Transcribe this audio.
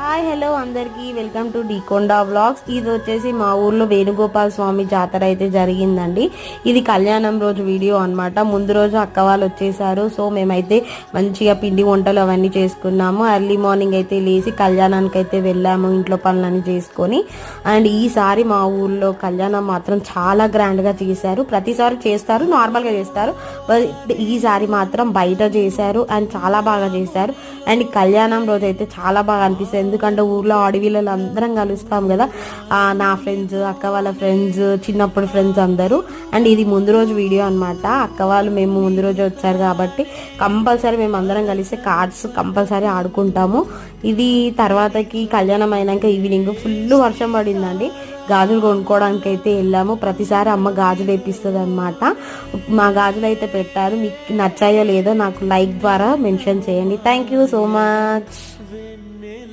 Hi hello అందరికీ welcome to డీకొండా vlogs. ఇది వచ్చేసి మా ఊర్లో వేణుగోపాల స్వామి జాతర అయితే జరిగిందండి. ఇది కళ్యాణం రోజు వీడియో అనమాట. ముందు రోజు అక్క వాళ్ళు వచ్చేసారు. సో మేమైతే మంచిగా పిండి వంటలు అవన్నీ చేసుకున్నాము. ఎర్లీ మార్నింగ్ అయితే లేచి కళ్యాణానికి అయితే వెళ్ళాము, ఇంట్లో పనులన్నీ చేసుకొని. అండ్ ఈసారి మా ఊర్లో కళ్యాణం మాత్రం చాలా గ్రాండ్గా చేశారు. ప్రతిసారి చేస్తారు, నార్మల్గా చేస్తారు, ఈసారి మాత్రం బయట చేశారు అండ్ చాలా బాగా చేశారు. అండ్ కళ్యాణం రోజు అయితే చాలా బాగా అనిపిస్తుంది. ఎందుకంటే ఊర్లో ఆడవిల్లలు అందరం కలుస్తాం కదా, నా ఫ్రెండ్స్, అక్క వాళ్ళ ఫ్రెండ్స్, చిన్నప్పుడు ఫ్రెండ్స్ అందరూ. అండ్ ఇది ముందు రోజు వీడియో అనమాట. అక్క వాళ్ళు మేము ముందు రోజు వచ్చారు కాబట్టి కంపల్సరీ మేము అందరం కలిసి కార్డ్స్ కంపల్సరీ ఆడుకుంటాము. ఇది తర్వాతకి కళ్యాణం అయినాక ఈవినింగ్ ఫుల్ వర్షం పడిందండి. గాజులు కొనుక్కోవడానికి అయితే వెళ్ళాము. ప్రతిసారి అమ్మ గాజులు వేపిస్తుంది అనమాట. మా గాజులు అయితే పెట్టారు. మీకు నచ్చాయో లేదో నాకు లైక్ ద్వారా మెన్షన్ చేయండి. Thank you so much.